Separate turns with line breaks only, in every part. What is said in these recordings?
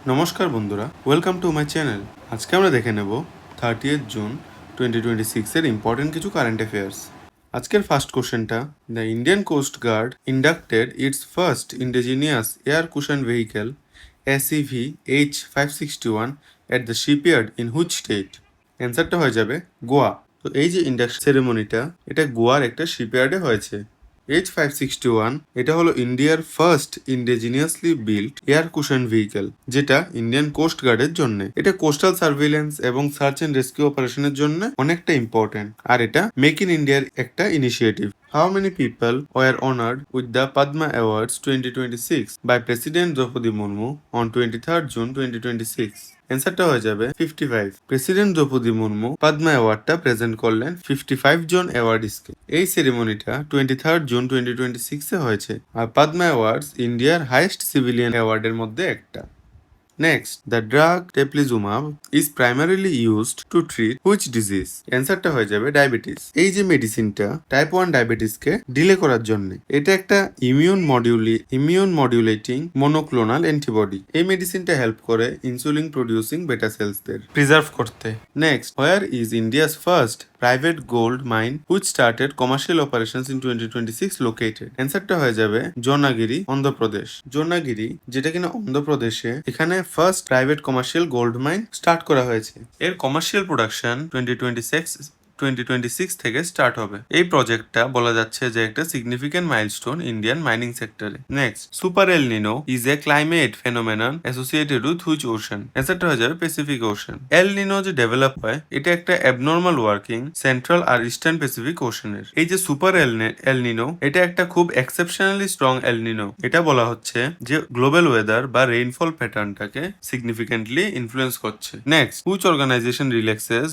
নমস্কার বন্ধুরা, welcome to my channel. আজকে আমরা দেখে নেব 30th জুন 2026 এর ইম্পর্টেন্ট কিছু কারেন্ট অ্যাফেয়ার্স। আজকের ফার্স্ট কোশ্চেনটা, the Indian coast guard inducted its first indigenous air cushion vehicle SEV H561 at the shipyard in which state? অ্যান্সারটা হয়ে যাবে গোয়া। তো এই যে ইন্ডাকশন সেরেমনিটা, এটা গোয়ার একটা শিপইয়ার্ডে হয়েছে। H561 এটা হলো ইন্ডিয়ার first indigenously built air cushion vehicle, যেটা ইন্ডিয়ান কোস্ট গার্ডের জন্য। এটা কোস্টাল সার্ভিলেন্স এবং সার্চ এন্ড রেস্কিউ অপারেশনের জন্য অনেকটা ইম্পর্টেন্ট, আর এটা মেক ইন ইন্ডিয়ার একটা initiative. How many people were honored with the Padma Awards 2026 by President Draupadi Murmu on 23rd June 2026? অ্যান্সারটা হয়ে যাবে 55। প্রেসিডেন্ট দ্রৌপদী মুর্মু পদ্মা অ্যাওয়ার্ডটা প্রেজেন্ট করলেন 55 জন অ্যাওয়ার্ডিসকে। এই সেরিমনিটা 23rd জুন 2026 এ হয়েছে, আর পদ্মা অ্যাওয়ার্ডস ইন্ডিয়ার হাইয়েস্ট সিভিলিয়ান অ্যাওয়ার্ডের মধ্যে একটা। Next, the drug teplizumab is primarily used to treat which disease? অ্যান্সারটা হয়ে যাবে ডায়াবেটিস। এই যে মেডিসিনটা টাইপ 1 ডায়াবেটিসকে ডিলে করার জন্য, এটা একটা ইমিউন মডিউলেটিং মনোক্লোনাল অ্যান্টিবডি। এই মেডিসিনটা হেল্প করে ইনসুলিন প্রডিউসিং বেটা সেলসদের প্রিজার্ভ করতে। Next, where is India's first private gold mine which started commercial operations in 2026 located? অ্যান্সারটা হয়ে যাবে জোনাগিরি, অন্ধ্রপ্রদেশ। জোনাগিরি, যেটা কিনা অন্ধ্রপ্রদেশে, এখানে first private commercial gold mine start করা হয়েছে। এর কমার্শিয়াল প্রোডাকশন 2026 থেকে স্টার্ট হবে। এই প্রজেক্টটা বলা যাচ্ছে যে একটা সিগনিফিক্যান্ট মাইলস্টোন ইন্ডিয়ান মাইনিং সেক্টরে। Next, super L Niño is a climate phenomenon associated with which ocean? অ্যান্সারটা হয়ে যাবে প্যাসিফিক ওশান। এল নিনো যে ডেভেলপ হয়, এটা একটা অ্যাবনর্মাল ওয়ার্কিং সেন্ট্রাল আর ইস্টার্ন প্যাসিফিক ওশানের। এই যে সুপার এল নিনো, এটা একটা খুব এক্সেপশনালি স্ট্রং এল নিনো। এটা বলা হচ্ছে যে গ্লোবাল ওয়েদার বা রেইনফল প্যাটার্নটাকে সিগনিফিক্যান্টলি ইনফ্লুয়েন্স করছে। Next, which organisation releases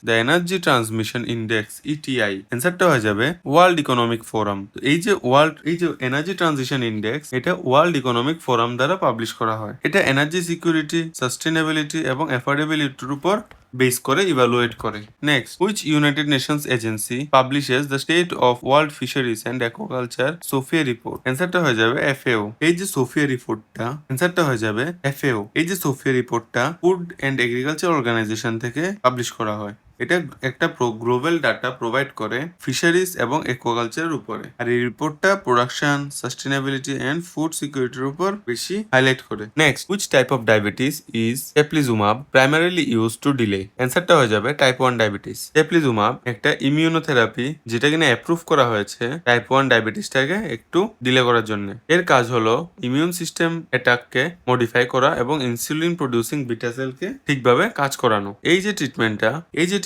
the energy transmission index ETI? অ্যান্সারটা হয়ে যাবে ওয়ার্ল্ড ইকোনমিক ফোরাম। এই যে এনার্জি ট্রানজিশন ইন্ডেক্স, এটা ওয়ার্ল্ড ইকোনমিক ফোরাম দ্বারা পাবলিশ করা হয়। এটা এনার্জি সিকিউরিটি, সাস্টেনেবিলিটি এবং অ্যাফোর্ডেবিলিটির উপর বেস করে ইভালুয়েট করে। Next, which United Nations agency publishes the state of world fisheries and aquaculture SOFIA report? অ্যান্সারটা হয়ে যাবে FAO। এই যে সোফিয়া রিপোর্টটা, অ্যান্সারটা হয়ে যাবে FAO। এই যে সোফিয়া রিপোর্টটা ফুড অ্যান্ড এগ্রিকালচার অর্গানাইজেশন থেকে পাবলিশ করা হয়। এটা একটা গ্লোবাল ডাটা প্রোভাইড করে ফিশারিজ এবং অ্যাকোয়াকালচারের উপরে, আর এই রিপোর্টটা প্রোডাকশন, সাস্টেনেবিলিটি এন্ড ফুড সিকিউরিটির উপর বেশি হাইলাইট করে। Next, which type of diabetes is teplizumab primarily used to delay? অ্যান্সারটা হয়ে যাবে টাইপ 1 ডায়াবেটিস। teplizumab একটা ইমিউনোথেরাপি, যেটা কিনা অ্যাপ্রুভ করা হয়েছে টাইপ 1 ডায়াবেটিসটাকে একটু ডিলে করার জন্য। এর কাজ হলো ইমিউন সিস্টেম অ্যাটাককে মডিফাই করা এবং ইনসুলিন প্রডিউসিং বিটা সেলকে ঠিকভাবে কাজ করানো। এই যে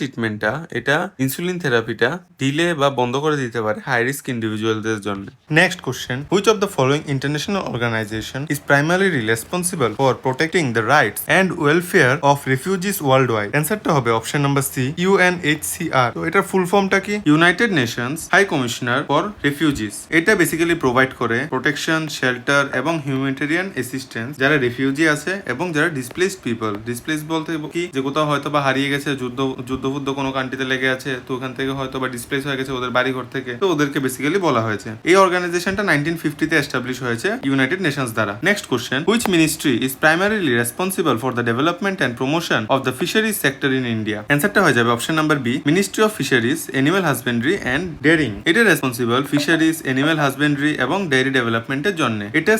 ট্রিটমেন্টটা এটা ইনসুলিন থেরাপিটা ডিলে বা বন্ধ করে দিতে পারে হাই রিস্ক ইন্ডিভিজুয়ালদের জন্য। Next question, which of the following international organisation is primarily responsible for protecting the rights and welfare of refugees worldwide? অ্যান্সারটা হবে অপশন নাম্বার সি, UNHCR। তো এটার ফুল ফর্মটা কি? United Nations high commissioner for refugees. এটা basically provide করে protection, shelter এবং humanitarian assistance যারা রিফিউজি আছে এবং যারা ডিসপ্লেসড পিপল। ডিসপ্লেস বলতে কি, যে কোথাও হয়তো বা হারিয়ে গেছে, যুদ্ধ কোনো কান্ট্রিতে লেগে আছে, তো ওখান থেকে হয়তো বা ডিসপ্লেস হয়ে গেছে ওদের বাড়িঘর থেকে, তো ওদেরকে বেসিক্যালি বলা হয়েছে। এই অর্গানাইজেশনটা 1950-তে এস্টাবলিশ হয়েছে ইউনাইটেড নেশনস দ্বারা। Next question, which ministry is primarily responsible for the development and promotion of the fisheries sector in India? অ্যান্সারটা হয়ে যাবে option number B, ministry of fisheries, animal husbandry and dairying. এটা responsible fisheries, animal husbandry এবং dairy ডেভেলপমেন্টের জন্য। এটা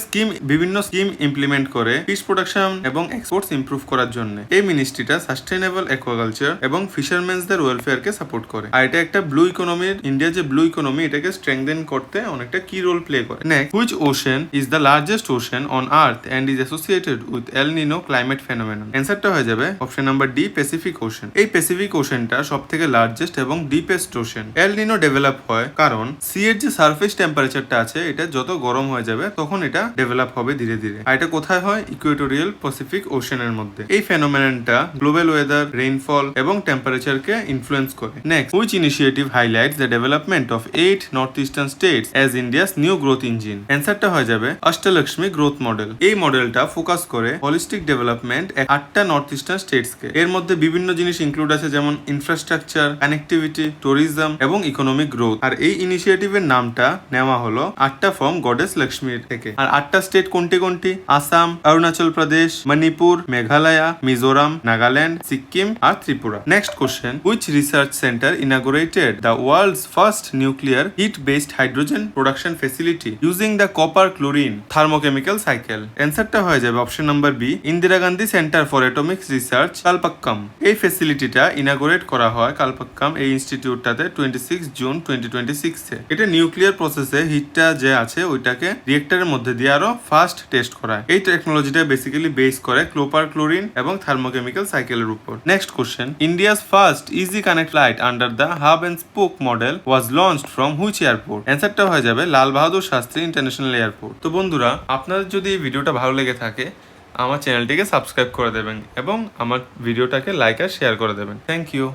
বিভিন্ন scheme implement করে ফিশ প্রোডাকশন এবং এক্সপোর্টস ইমপ্রুভ করার জন্য। এই মিনিস্ট্রিটা সাস্টেনেবল অ্যাকোয়াকালচার এবং ফিশারম্যানসদের ওয়েলফেয়ারকে সাপোর্ট করে, আর এটা একটা ব্লু ইকোনমির, ইন্ডিয়া যে ব্লু ইকোনমি, এটাকে স্ট্রেংথেন করতে অনেকটা কি রোল প্লে করে। Next, which ocean is the largest ocean on earth and is associated with L Niño climate phenomenon? অ্যান্সারটা হয়ে যাবে option number D, Pacific ocean. এই প্যাসিফিক ওশানটা সব থেকে লার্জেস্ট এবং ডিপেস্ট ওশান। এল নিনো ডেভেলপ হয় কারণ সি এর যে সারফেস টেম্পারেচারটা আছে, এটা যত গরম হয়ে যাবে তখন এটা ডেভেলপ হবে ধীরে ধীরে। আর এটা কোথায় হয়? ইকুয়েটোরিয়াল প্যাসিফিক ওশানের মধ্যে। এই ফেনোমেননটা গ্লোবাল ওয়েদার, রেইনফল এবং টেম্পারেচার টেম্পারেচারকে ইনফ্লুয়েন্স করে। Next, which initiative highlights the development of 8 north eastern states as India's new growth engine? অ্যান্সারটা হয়ে যাবে অষ্টলক্ষ্মী গ্রোথ মডেল। এই মডেলটা ফোকাস করে হলিস্টিক ডেভেলপমেন্ট 8টা নর্থ ইস্টার্ন স্টেটসকে। এর মধ্যে বিভিন্ন জিনিস ইনক্লুড আছে, যেমন ইনফ্রাস্ট্রাকচার, কানেক্টিভিটি, ট্যুরিজম এবং ইকোনমিক গ্রোথ। আর এই ইনিশিয়েটিভের নামটা নেওয়া হলো 8টা ফ্রম গডেস লক্ষ্মীর থেকে। আর 8টা স্টেট কোনটি কোনটি? আসাম, অরুণাচল প্রদেশ, মণিপুর, মেঘালয়া, মিজোরাম, নাগাল্যান্ড, সিক্কিম আর Tripura. Next question, which research centre inaugurated the world's first nuclear heat based hydrogen production facility using the copper chlorine thermochemical cycle? অ্যান্সারটা হয়ে যাবে option number B, Indira Gandhi centre for atomic research, Kalpakkam. এই ফেসিলিটিটা ইনাগুরেট করা হয় কালপাক্কাম এই ইনস্টিটিউটটাতে 26 জুন 2026 এ। এটা নিউক্লিয়ার প্রসেসে হিটটা যে আছে ওইটাকে রিয়েক্টরের মধ্যে দিয়ে আরো ফাস্ট টেস্ট করায়। এই টেকনোলজিটা বেসিক্যালি বেস করে কপার ক্লোরিন এবং থার্মোকেমিক্যাল সাইকেলের উপর। Next question, India's first easy connect flight under the hub and spoke model was launched from which airport? অ্যান্সারটা হয়ে যাবে লাল বাহাদুর শাস্ত্রী ইন্টারন্যাশনাল এয়ারপোর্ট। তো বন্ধুরা, আপনাদের যদি এই ভিডিওটা ভালো লেগে থাকে আমার চ্যানেলটিকে সাবস্ক্রাইব করে দেবেন এবং আমার ভিডিওটাকে লাইক আর শেয়ার করে দেবেন। Thank you.